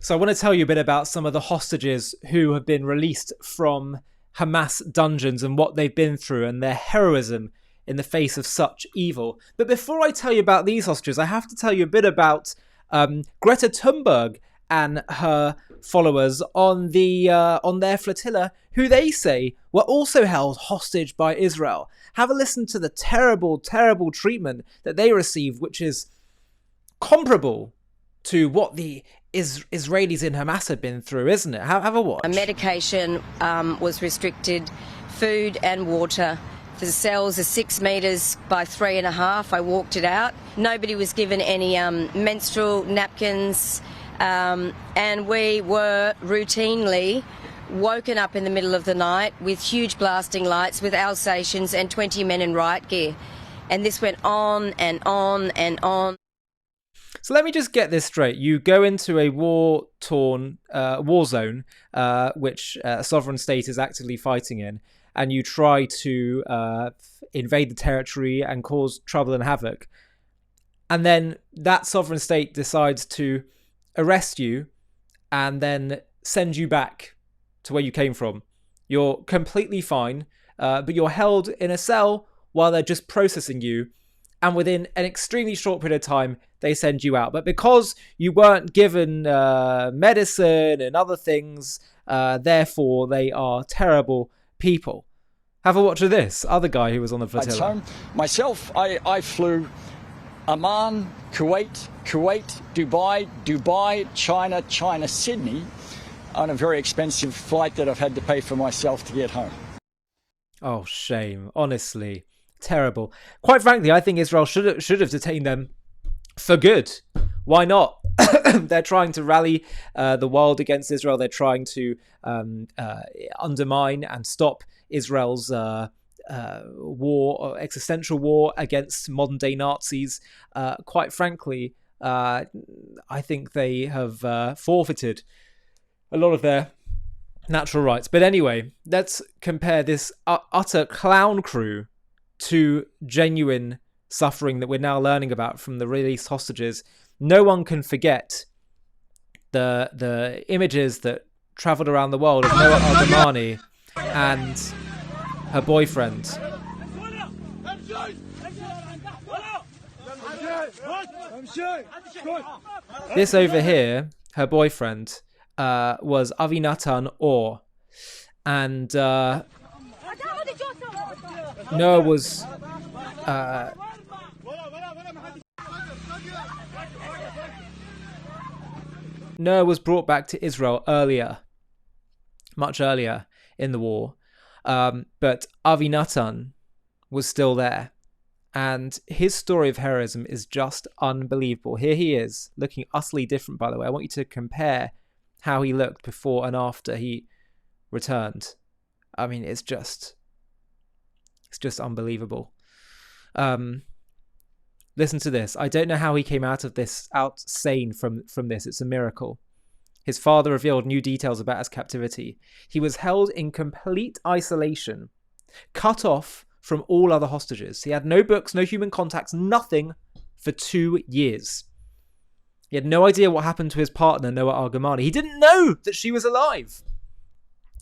So I want to tell you a bit about some of the hostages who have been released from Hamas dungeons and what they've been through and their heroism in the face of such evil. But before I tell you about these hostages, I have to tell you a bit about Greta Thunberg and her followers on their flotilla, who they say were also held hostage by Israel. Have a listen to the terrible, terrible treatment that they received, which is comparable to what the Israelis in Hamas had been through, isn't it? Have a watch. Medication was restricted, food and water. The cells are 6 metres by 3.5. I walked it out. Nobody was given any menstrual napkins, and we were routinely woken up in the middle of the night with huge blasting lights, with Alsatians and 20 men in riot gear. And this went on and on and on. So let me just get this straight. You go into a war-torn war zone, which a sovereign state is actively fighting in, and you try to invade the territory and cause trouble and havoc. And then that sovereign state decides to arrest you and then send you back to where you came from. You're completely fine, but you're held in a cell while they're just processing you. And within an extremely short period of time, they send you out. But because you weren't given medicine and other things, therefore they are terrible people. Have a watch of this other guy who was on the flotilla. Home. Myself, I flew Amman, Kuwait, Dubai, China, Sydney, on a very expensive flight that I've had to pay for myself to get home. Oh, shame. Honestly. Terrible. Quite frankly, I think Israel should have detained them for good. Why not? They're trying to rally the world against Israel. They're trying to undermine and stop Israel's war, or existential war against modern day Nazis. Quite frankly, I think they have forfeited a lot of their natural rights. But anyway, let's compare this utter clown crew to genuine suffering that we're now learning about from the released hostages. No one can forget the images that travelled around the world of Noah Argamani and her boyfriend. This over here, her boyfriend, was Avinatan Or, and Noah was brought back to Israel much earlier in the war, but Avinatan was still there, and his story of heroism is just unbelievable. Here he is, looking utterly different, by the way. I want you to compare how he looked before and after he returned. I mean, it's just unbelievable. Listen to this. I don't know how he came out sane from this. It's a miracle. His father revealed new details about his captivity. He was held in complete isolation, cut off from all other hostages. He had no books, no human contacts, nothing for 2 years. He had no idea what happened to his partner, Noah Argamani. He didn't know that she was alive.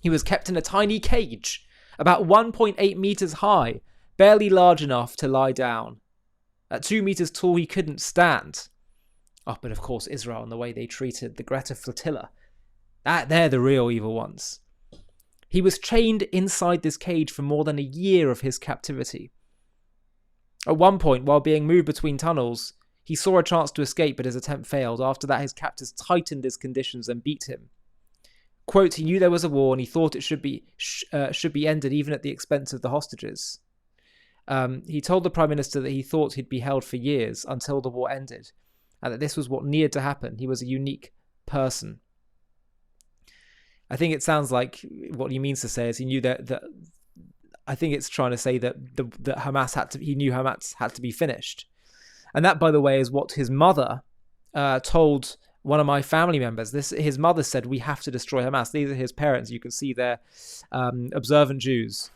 He was kept in a tiny cage, about 1.8 meters high, barely large enough to lie down. At 2 meters tall, he couldn't stand. Oh, but of course, Israel and the way they treated the Greta Flotilla. They're the real evil ones. He was chained inside this cage for more than a year of his captivity. At one point, while being moved between tunnels, he saw a chance to escape, but his attempt failed. After that, his captors tightened his conditions and beat him. Quote, he knew there was a war and he thought it should be ended even at the expense of the hostages. He told the Prime Minister that he thought he'd be held for years until the war ended, and that this was what needed to happen. He was a unique person. I think it sounds like what he means to say is he knew that I think it's trying to say that he knew Hamas had to be finished. And that, by the way, is what his mother told one of my family members. His mother said, we have to destroy Hamas. These are his parents. You can see they're observant Jews.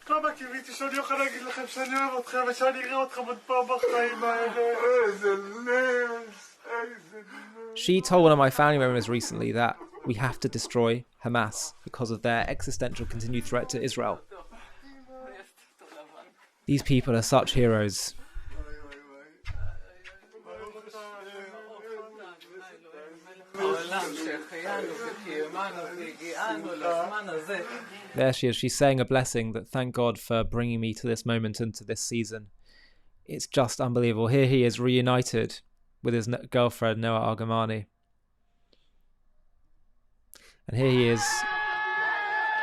She told one of my family members recently that We have to destroy Hamas because of their existential continued threat to Israel. These people are such heroes. There she is. She's saying a blessing that thank God for bringing me to this moment and to this season. It's just unbelievable. Here he is reunited with his girlfriend, Noah Argamani. And here he is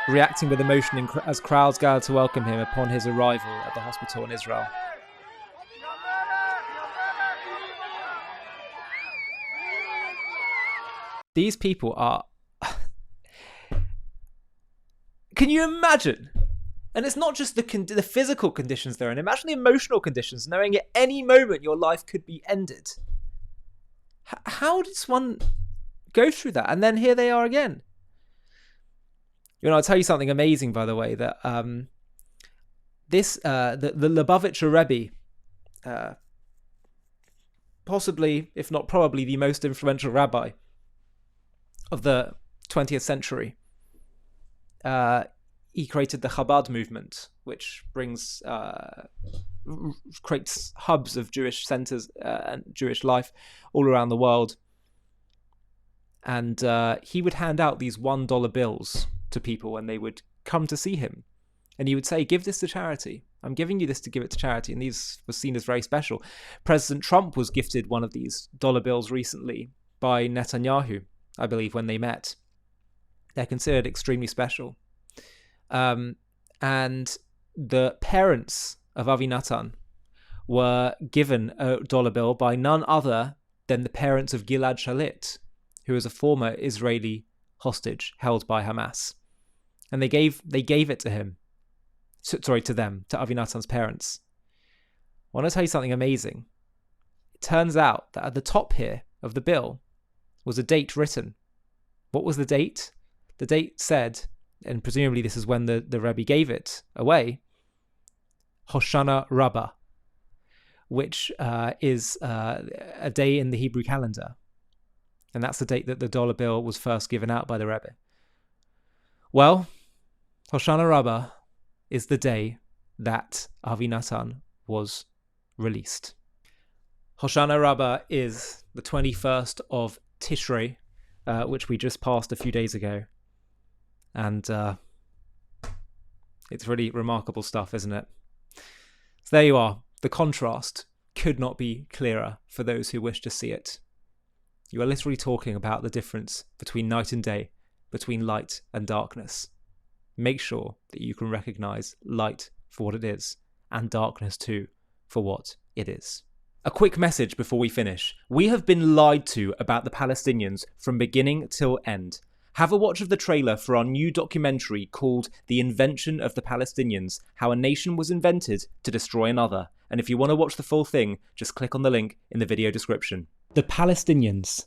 reacting with emotion as crowds gather to welcome him upon his arrival at the hospital in Israel. These people are... Can you imagine? And it's not just the physical conditions they're in. Imagine the emotional conditions, knowing at any moment your life could be ended. How does one go through that? And then here they are again. You know, I'll tell you something amazing, by the way, that the Lubavitcher Rebbe, possibly, if not probably, the most influential rabbi of the 20th century, he created the Chabad movement, which creates hubs of Jewish centers and Jewish life all around the world. And he would hand out these $1 bills to people when they would come to see him. And he would say, give this to charity. I'm giving you this to give it to charity. And these were seen as very special. President Trump was gifted one of these dollar bills recently by Netanyahu, I believe, when they met. They're considered extremely special. And the parents of Avi Natan were given a dollar bill by none other than the parents of Gilad Shalit, who was a former Israeli hostage held by Hamas. And they gave it to him. To Avi Natan's parents. I want to tell you something amazing. It turns out that at the top here of the bill was a date written. What was the date? The date said, and presumably this is when the Rebbe gave it away, Hoshana Rabbah, which is a day in the Hebrew calendar. And that's the date that the dollar bill was first given out by the Rebbe. Well, Hoshana Rabbah is the day that Avi Natan was released. Hoshana Rabbah is the 21st of Tishrei, which we just passed a few days ago. And it's really remarkable stuff, isn't it? So there you are. The contrast could not be clearer for those who wish to see it. You are literally talking about the difference between night and day, between light and darkness. Make sure that you can recognize light for what it is, and darkness too for what it is. A quick message before we finish. We have been lied to about the Palestinians from beginning till end. Have a watch of the trailer for our new documentary called The Invention of the Palestinians, How a Nation Was Invented to Destroy Another. And if you want to watch the full thing, just click on the link in the video description. The Palestinians.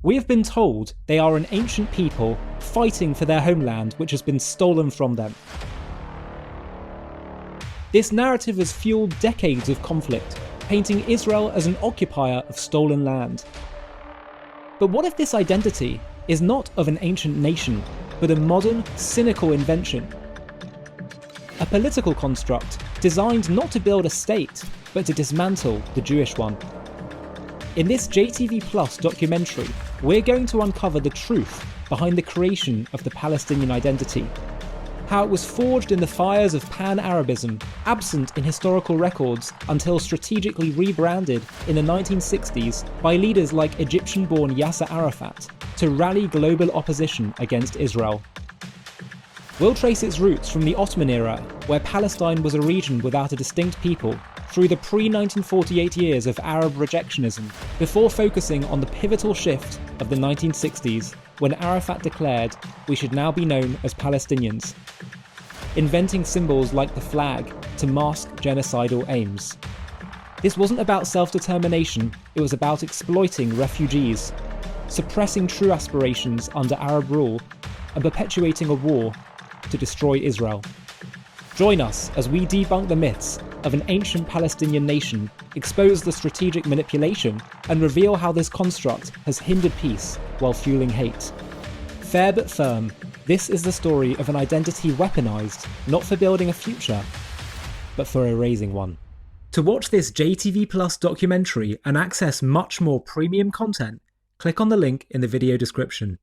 We have been told they are an ancient people fighting for their homeland which has been stolen from them. This narrative has fueled decades of conflict, painting Israel as an occupier of stolen land. But what if this identity is not of an ancient nation, but a modern, cynical invention? A political construct designed not to build a state, but to dismantle the Jewish one. In this JTV Plus documentary, we're going to uncover the truth behind the creation of the Palestinian identity. How it was forged in the fires of pan-Arabism, absent in historical records until strategically rebranded in the 1960s by leaders like Egyptian-born Yasser Arafat to rally global opposition against Israel. We'll trace its roots from the Ottoman era, where Palestine was a region without a distinct people, through the pre-1948 years of Arab rejectionism, before focusing on the pivotal shift of the 1960s, when Arafat declared we should now be known as Palestinians, inventing symbols like the flag to mask genocidal aims. This wasn't about self-determination, it was about exploiting refugees, suppressing true aspirations under Arab rule, and perpetuating a war to destroy Israel. Join us as we debunk the myths of an ancient Palestinian nation, expose the strategic manipulation, and reveal how this construct has hindered peace while fueling hate. Fair but firm, this is the story of an identity weaponized not for building a future, but for erasing one. To watch this JTV Plus documentary and access much more premium content, click on the link in the video description.